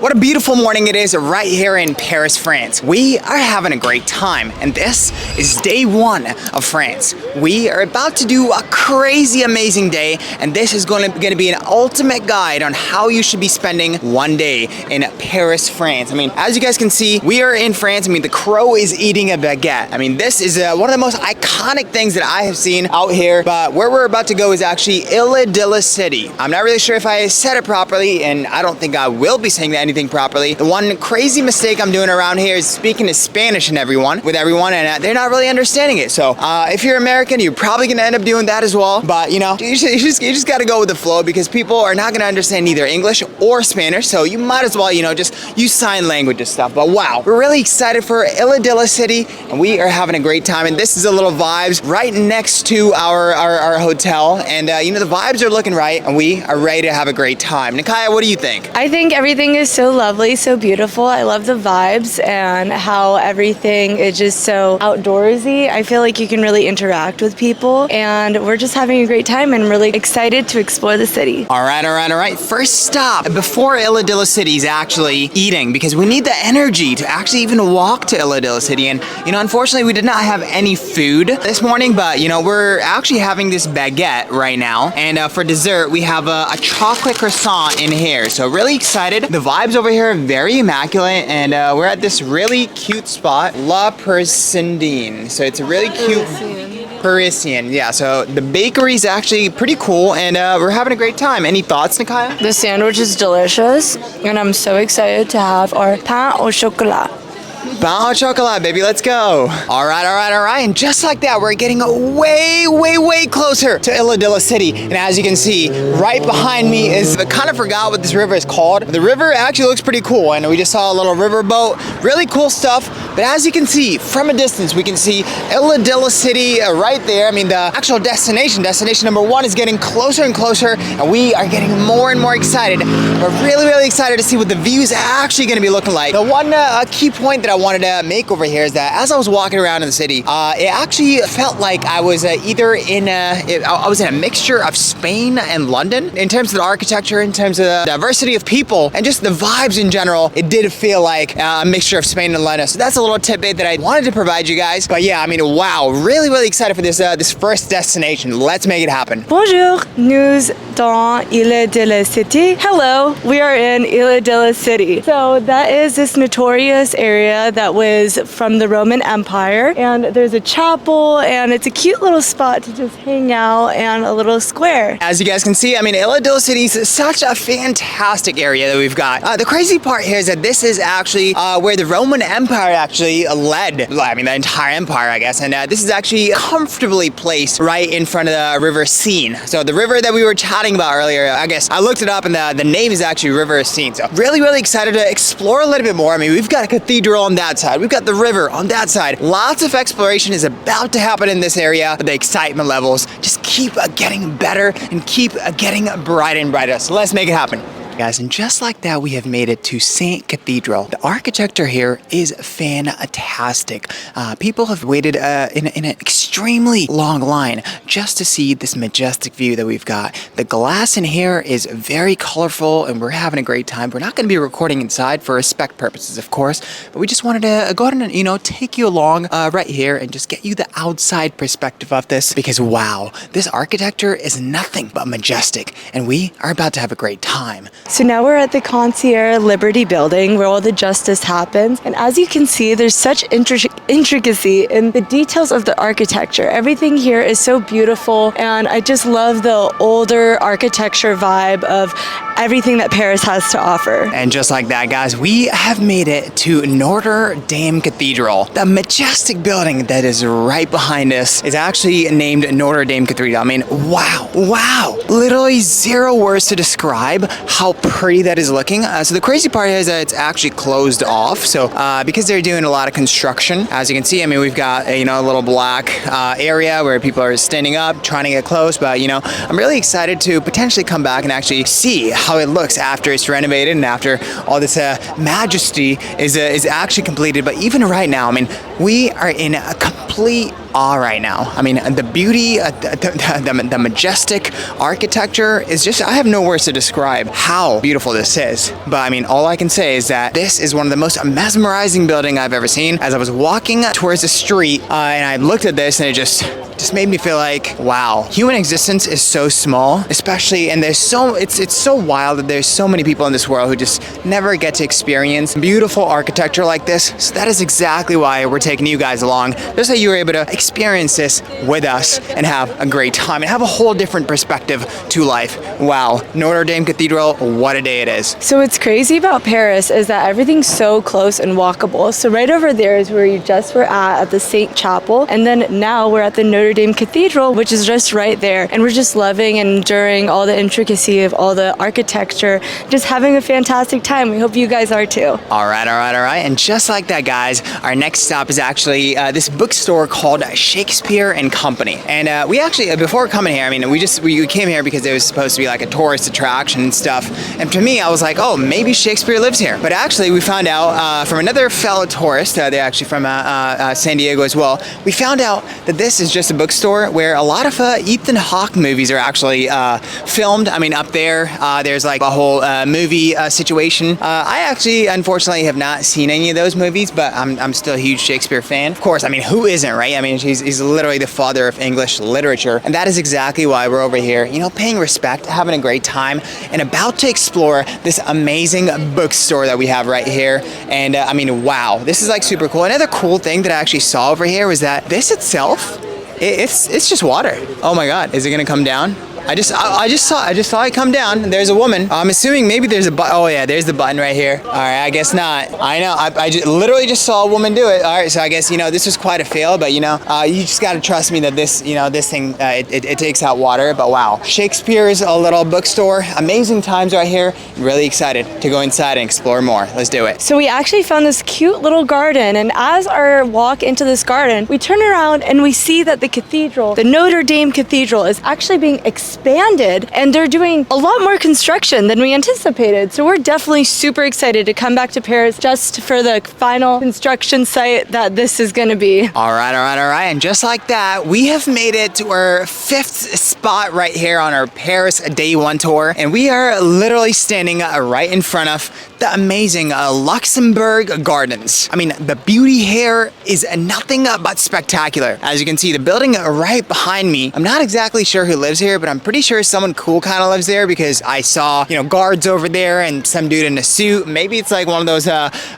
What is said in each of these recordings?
What a beautiful morning it is right here in Paris, France. We are having a great time, and this is day one of France. We are about to do a crazy, amazing day, and this is going to be an ultimate guide on how you should be spending one day in Paris, France. I mean, as you guys can see, we are in France. I mean, the crow is eating a baguette. I mean, this is one of the most iconic things that I have seen out here, but where we're about to go is actually Ile de la City. I'm not really sure if I said it properly, and I don't think I will be saying anything properly. The one crazy mistake I'm doing around here is speaking in Spanish with everyone, and they're not really understanding it. So if you're American, you're probably gonna end up doing that as well. But you know, you just gotta go with the flow because people are not gonna understand either English or Spanish. So you might as well, you know, just use sign language and stuff. But wow, we're really excited for Ile de la City, and we are having a great time. And this is a little vibes right next to our hotel, and you know, the vibes are looking right, and we are ready to have a great time. Nakaya, what do you think? I think everything is so lovely, so beautiful. I love the vibes and how everything is just so outdoorsy. I feel like you can really interact with people, and we're just having a great time and really excited to explore the city. All right. First stop before Ile de la City is actually eating, because we need the energy to actually even walk to Ile de la City. And you know, unfortunately, we did not have any food this morning, but you know, we're actually having this baguette right now, and for dessert we have a chocolate croissant in here. So really excited. The vibes over here are very immaculate, and we're at this really cute spot, La Persindine. So it's a really cute Parisian. Yeah, so the bakery is actually pretty cool, and we're having a great time. Any thoughts, Nakaya? The sandwich is delicious, and I'm so excited to have our pain au chocolat. Pain au chocolat, baby, let's go. All right. And just like that, we're getting way closer to Ile de la City. And as you can see, right behind me is, I kind of forgot what this river is called. The river actually looks pretty cool, and we just saw a little river boat. Really cool stuff. But as you can see, from a distance, we can see Ile de la City right there. I mean, the actual destination number one is getting closer and closer, and we are getting more and more excited. We're really excited to see what the view is actually going to be looking like. The one key point that I wanted to make over here is that as I was walking around in the city, it actually felt like I was either in I was in a mixture of Spain and London in terms of the architecture, in terms of the diversity of people, and just the vibes in general. It did feel like a mixture of Spain and London. So that's a little tidbit that I wanted to provide you guys. But yeah, I mean, wow, really excited for this this first destination. Let's make it happen. Bonjour, nous dans Ile de la City. Hello, we are in Ile de la City. So that is this notorious area that was from the Roman Empire, and there's a chapel, and it's a cute little spot to just hang out and a little square. As you guys can see, I mean, Ile de la City is such a fantastic area that we've got. The crazy part here is that this is actually where the Roman Empire actually led, I mean, the entire empire, I guess, and this is actually comfortably placed right in front of the River Seine. So the river that we were chatting about earlier, I guess I looked it up, and the name is actually River Seine. So really excited to explore a little bit more. I mean, we've got a cathedral on that side, we've got the river on that side. Lots of exploration is about to happen in this area. The excitement levels just keep getting better and keep getting brighter and brighter. So let's make it happen. Guys, and just like that, we have made it to Saint Cathedral. The architecture here is fantastic. People have waited in an extremely long line just to see this majestic view that we've got. The glass in here is very colorful, and we're having a great time. We're not going to be recording inside for respect purposes, of course, but we just wanted to go ahead and, you know, take you along right here and just get you the outside perspective of this, because wow, this architecture is nothing but majestic, and we are about to have a great time. So now we're at the Concierge Liberty Building, where all the justice happens. And as you can see, there's such intricacy in the details of the architecture. Everything here is so beautiful, and I just love the older architecture vibe of everything that Paris has to offer. And just like that, guys, we have made it to Notre Dame Cathedral. The majestic building that is right behind us is actually named Notre Dame Cathedral. I mean, wow. Literally zero words to describe how pretty that is looking. So the crazy part is that it's actually closed off. So because they're doing a lot of construction, as you can see, I mean, we've got a little black area where people are standing up trying to get close. But I'm really excited to potentially come back and actually see how it looks after it's renovated and after all this majesty is actually completed. But even right now, I mean, we are in a complete awe right now. I mean, the beauty, the majestic architecture is just, I have no words to describe how beautiful this is. But I mean, all I can say is that this is one of the most mesmerizing buildings I've ever seen. As I was walking towards the street and I looked at this and it just made me feel like, wow, human existence is so small, especially, and it's so wild that there's so many people in this world who just never get to experience beautiful architecture like this. So that is exactly why we're taking you guys along, just so you're able to experience this with us and have a great time and have a whole different perspective to life. Wow, Notre Dame Cathedral, what a day it is. So what's crazy about Paris is that everything's so close and walkable. So right over there is where you just were at the Saint Chapel, and then now we're at the Notre Dame Cathedral, which is just right there, and we're just loving and enduring all the intricacy of all the architecture, just having a fantastic time. We hope you guys are too. All right, and just like that, guys, our next stop is actually this bookstore called Shakespeare and Company. And we actually, before coming here, I mean, we came here because it was supposed to be like a tourist attraction and stuff, and to me, I was like, oh, maybe Shakespeare lives here. But actually, we found out from another fellow tourist, they're actually from San Diego as well, we found out that this is just a bookstore where a lot of Ethan Hawke movies are actually filmed. I mean, up there, there's like a whole movie situation. I actually, unfortunately, have not seen any of those movies, but I'm still a huge Shakespeare fan. Of course, I mean, who isn't, right? I mean, he's literally the father of English literature, and that is exactly why we're over here, you know, paying respect, having a great time, and about to explore this amazing bookstore that we have right here. And I mean, wow, this is like super cool. Another cool thing that I actually saw over here was that this itself, it's just water. Oh my God, is it gonna come down? I just saw it come down. There's a woman. I'm assuming maybe there's a button. Oh yeah, there's the button right here. All right, I guess not. I know. I literally just saw a woman do it. All right, so I guess, you know, this was quite a fail, but you know, you just gotta trust me that this, you know, this thing it takes out water. But wow, Shakespeare's a little bookstore. Amazing times right here. Really excited to go inside and explore more. Let's do it. So we actually found this cute little garden, and as our walk into this garden, we turn around and we see that the cathedral, the Notre Dame Cathedral, is actually being expanded, and they're doing a lot more construction than we anticipated. So we're definitely super excited to come back to Paris just for the final construction site that this is going to be. All right. And just like that, we have made it to our 5th spot right here on our Paris Day 1 tour, and we are literally standing right in front of the amazing Luxembourg Gardens. I mean, the beauty here is nothing but spectacular. As you can see, the building right behind me, I'm not exactly sure who lives here, but I'm pretty sure someone cool kind of lives there because I saw, you know, guards over there and some dude in a suit. Maybe it's like one of those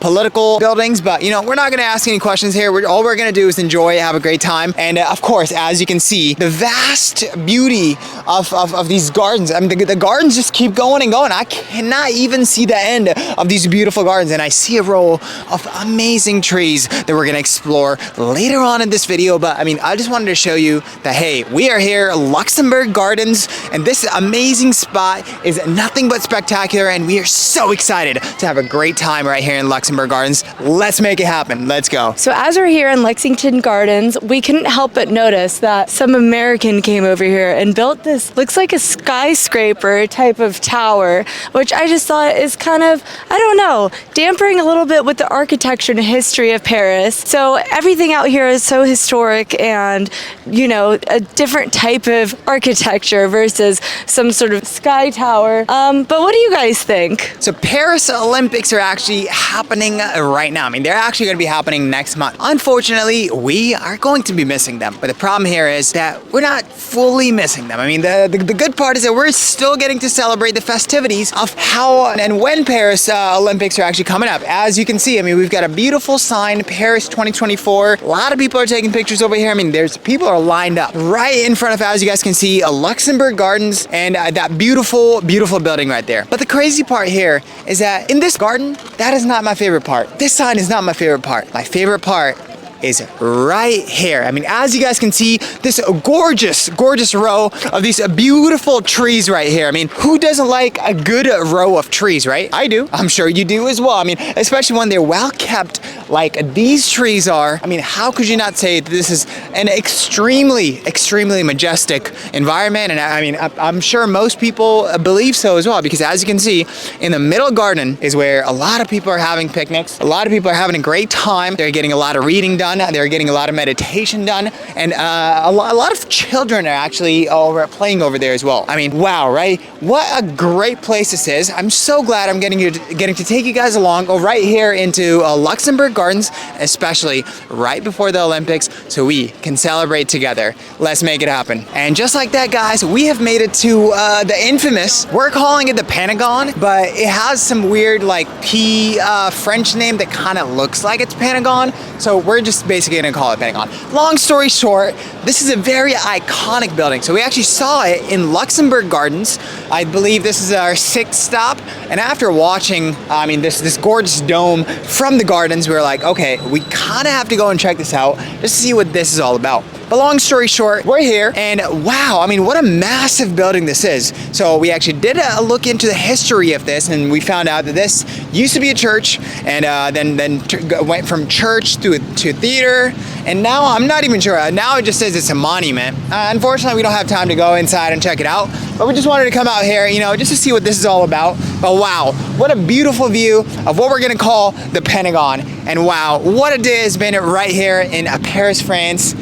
political buildings, but you know, we're not gonna ask any questions here. All we're gonna do is enjoy, have a great time. And of course, as you can see, the vast beauty of these gardens. I mean, the gardens just keep going and going. I cannot even see the end of these beautiful gardens, and I see a row of amazing trees that we're gonna explore later on in this video. But I mean, I just wanted to show you that, hey, we are here, Luxembourg Gardens, and this amazing spot is nothing but spectacular, and we are so excited to have a great time right here in Luxembourg Gardens. Let's make it happen. Let's go. So as we're here in Lexington Gardens, we couldn't help but notice that some American came over here and built this, looks like a skyscraper type of tower, which I just thought is kind of, I don't know, dampering a little bit with the architecture and history of Paris. So everything out here is so historic and, you know, a different type of architecture versus some sort of sky tower. But what do you guys think? So Paris Olympics are actually happening right now. I mean, they're actually going to be happening next month. Unfortunately, we are going to be missing them. But the problem here is that we're not fully missing them. I mean, the good part is that we're still getting to celebrate the festivities of how and when Paris Olympics are actually coming up. As you can see, I mean, we've got a beautiful sign, Paris 2024. A lot of people are taking pictures over here. I mean, people are lined up right in front of, as you guys can see, a Luxembourg Gardens and that beautiful, beautiful building right there. But the crazy part here is that in this garden, that is not my favorite part. This sign is not my favorite part. My favorite part is right here. I mean, as you guys can see, this gorgeous, gorgeous row of these beautiful trees right here. I mean, who doesn't like a good row of trees, right? I do. I'm sure you do as well. I mean, especially when they're well kept like these trees are. I mean, how could you not say that this is an extremely majestic environment. And I mean, I'm sure most people believe so as well, because as you can see, in the middle garden is where a lot of people are having picnics. A lot of people are having a great time. They're getting a lot of reading done. They're getting a lot of meditation done. And a lot of children are actually playing over there as well. I mean, wow, right? What a great place this is. I'm so glad I'm getting to take you guys along right here into Luxembourg Gardens, especially right before the Olympics, so we can celebrate together. Let's make it happen. And just like that, guys, we have made it to the infamous, we're calling it the Pentagon, but it has some weird like French name that kind of looks like it's Pentagon, so we're just basically gonna call it Pentagon. Long story short, this is a very iconic building. So we actually saw it in Luxembourg Gardens. I believe this is our 6th stop, and after watching, I mean, this gorgeous dome from the gardens, we were like, okay, we kind of have to go and check this out just to see what this is all about. But long story short, we're here, and wow, I mean, what a massive building this is. So we actually did a look into the history of this, and we found out that this used to be a church, and then went from church to theater, and now I'm not even sure. Now it just says it's a monument. Unfortunately, we don't have time to go inside and check it out, but we just wanted to come out here, you know, just to see what this is all about. But wow, what a beautiful view of what we're gonna call the Pentagon. And wow, what a day has been right here in Paris, France.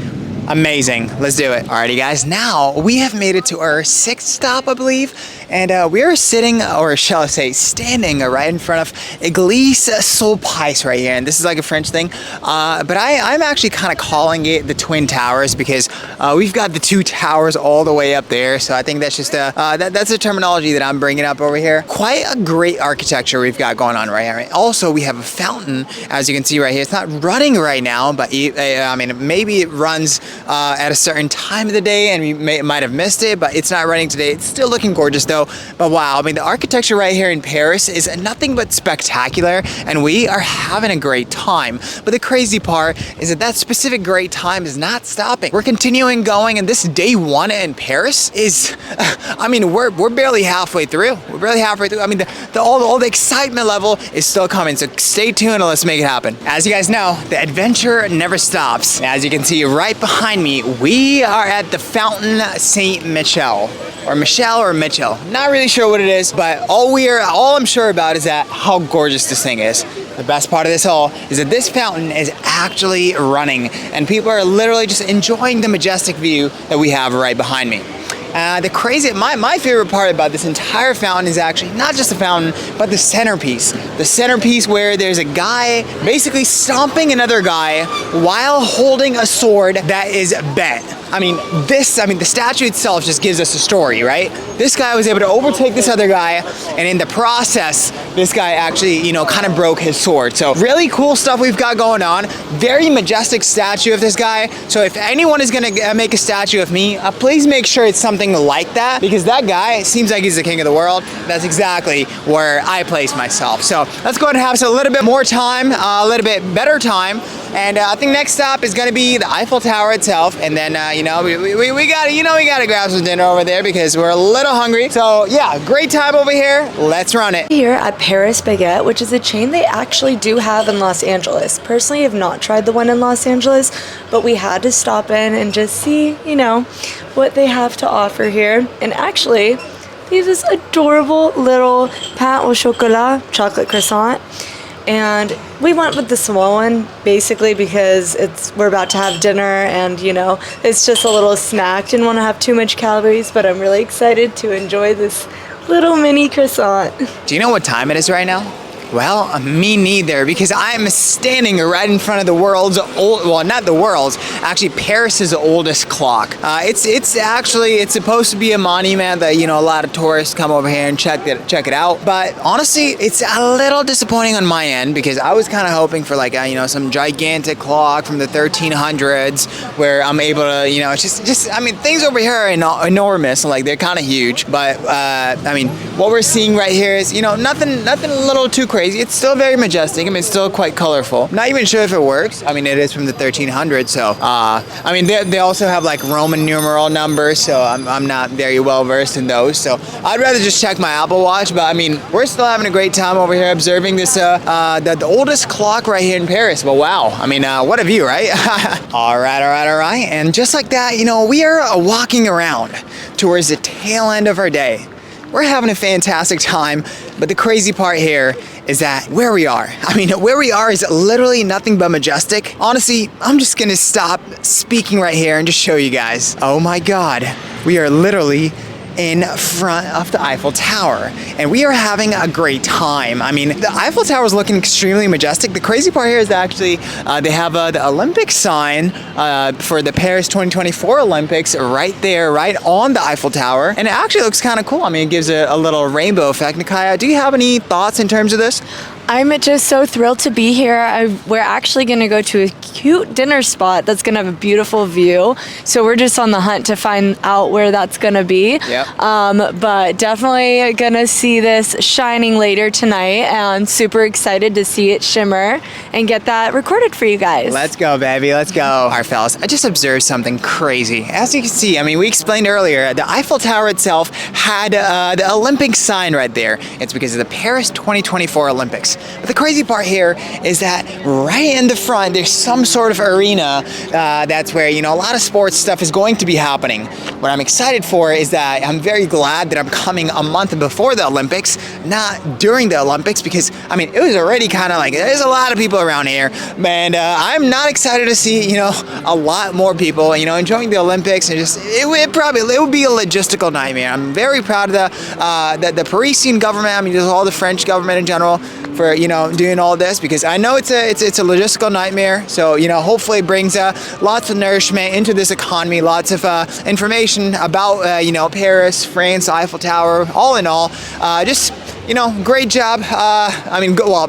Amazing. Let's do it. Alrighty, guys. Now we have made it to our 6th stop, I believe, and we are sitting, or shall I say, standing right in front of Église Sulpice right here. And this is like a French thing, but I'm actually kind of calling it the Twin Towers because we've got the 2 towers all the way up there. So I think that's just that's the terminology that I'm bringing up over here. Quite a great architecture we've got going on right here. Also, we have a fountain, as you can see right here. It's not running right now, but I mean, maybe it runs at a certain time of the day, and we might have missed it, but it's not running today. It's still looking gorgeous though. But wow, I mean, the architecture right here in Paris is nothing but spectacular, and we are having a great time. But the crazy part is that specific great time is not stopping. We're continuing going, and this day 1 in Paris is, I mean, we're barely halfway through. We're barely halfway through. I mean, all the excitement level is still coming, so stay tuned and let's make it happen. As you guys know, the adventure never stops. As you can see right behind me, we are at the Fountain Saint Michel, or Michel or Mitchell. Not really sure what it is, but all I'm sure about is that how gorgeous this thing is. The best part of this all is that this fountain is actually running, and people are literally just enjoying the majestic view that we have right behind me. My favorite part about this entire fountain is actually not just the fountain, but the centerpiece. The centerpiece where there's a guy basically stomping another guy while holding a sword that is bent. I mean, the statue itself just gives us a story, right? This guy was able to overtake this other guy, and in the process, this guy actually, you know, kind of broke his sword. So really cool stuff we've got going on. Very majestic statue of this guy. So if anyone is gonna make a statue of me, please make sure it's something like that, because that guy seems like he's the king of the world. That's exactly where I place myself. So let's go ahead and have a little bit more time, a little bit better time. And I think next stop is gonna be the Eiffel Tower itself, and then you know, we gotta grab some dinner over there because we're a little hungry. So yeah, great time over here. Let's run it. Here at Paris Baguette, which is a chain they actually do have in Los Angeles. Personally, I've not tried the one in Los Angeles, but we had to stop in and just see, you know, what they have to offer here. And actually, they have this adorable little pain au chocolat chocolate croissant. And we went with the small one basically because we're about to have dinner, and you know, it's just a little snack. Didn't want to have too much calories, but I'm really excited to enjoy this little mini croissant. Do you know what time it is right now? Well, me neither, because I'm standing right in front of the world's not the world's, actually Paris's oldest clock. It's supposed to be a monument that, you know, a lot of tourists come over here and check it out. But honestly, it's a little disappointing on my end, because I was kind of hoping for like you know, some gigantic clock from the 1300s where I'm able to, you know, just I mean, things over here are enormous, like they're kind of huge. But I mean, what we're seeing right here is, you know, nothing a little too crazy. crazy. It's still very majestic. I mean, it's still quite colorful. Not even sure if it works. I mean, it is from the 1300s, so I mean, they also have like Roman numeral numbers, so I'm not very well versed in those. So I'd rather just check my Apple Watch. But I mean, we're still having a great time over here observing this the oldest clock right here in Paris. But wow, I mean, what a view, right? All right. And just like that, you know, we are walking around towards the tail end of our day. We're having a fantastic time, but the crazy part here is that where we are is literally nothing but majestic. Honestly, I'm just gonna stop speaking right here and just show you guys. Oh my God, we are literally in front of the Eiffel Tower, and we are having a great time. I mean, the Eiffel Tower is looking extremely majestic. The crazy part here is that actually they have the Olympic sign for the Paris 2024 Olympics right there, right on the Eiffel Tower, and it actually looks kind of cool. I mean, it gives it a little rainbow effect. Nikaya, do you have any thoughts in terms of this? I'm just so thrilled to be here. We're actually going to go to a cute dinner spot that's going to have a beautiful view. So we're just on the hunt to find out where that's going to be. Yep. But definitely going to see this shining later tonight, and super excited to see it shimmer and get that recorded for you guys. Let's go, baby. Let's go. All right, fellas, I just observed something crazy. As you can see, I mean, we explained earlier, the Eiffel Tower itself had the Olympic sign right there. It's because of the Paris 2024 Olympics. But the crazy part here is that right in the front, there's some sort of arena that's where, you know, a lot of sports stuff is going to be happening. What I'm excited for is that I'm very glad that I'm coming a month before the Olympics, not during the Olympics, because, I mean, it was already kind of like, there's a lot of people around here, and I'm not excited to see, you know, a lot more people, you know, enjoying the Olympics, and just, it would be a logistical nightmare. I'm very proud of the Parisian government, I mean, just all the French government in general, for, you know, doing all this, because I know it's a logistical nightmare. So, you know, hopefully it brings lots of nourishment into this economy, lots of information about you know, Paris, France, Eiffel Tower. All in all, just, you know, great job. I mean, well,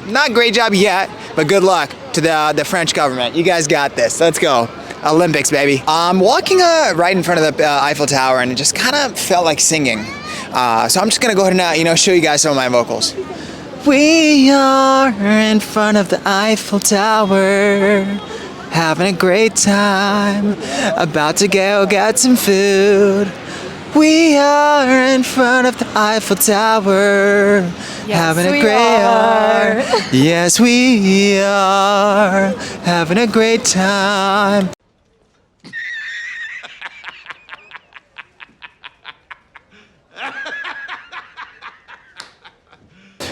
not great job yet, but good luck to the French government. You guys got this. Let's go. Olympics, baby. I'm walking right in front of the Eiffel Tower, and it just kind of felt like singing. So I'm just gonna go ahead and you know, show you guys some of my vocals. We are in front of the Eiffel Tower, having a great time, about to go get some food. We are in front of the Eiffel Tower, having a great Yes, we are having a great time.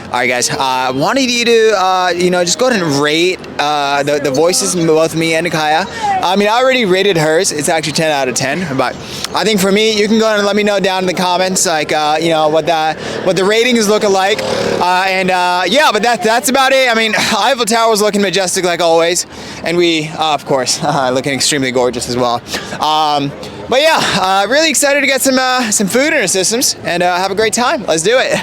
All right, guys, I wanted you to, you know, just go ahead and rate the voices, both me and Nikaya. I mean, I already rated hers. It's actually 10 out of 10. But I think for me, you can go ahead and let me know down in the comments, like, you know, what the rating is looking like. Yeah, but that's about it. I mean, Eiffel Tower was looking majestic like always. And we, of course, looking extremely gorgeous as well. But yeah, really excited to get some food in our systems and have a great time. Let's do it.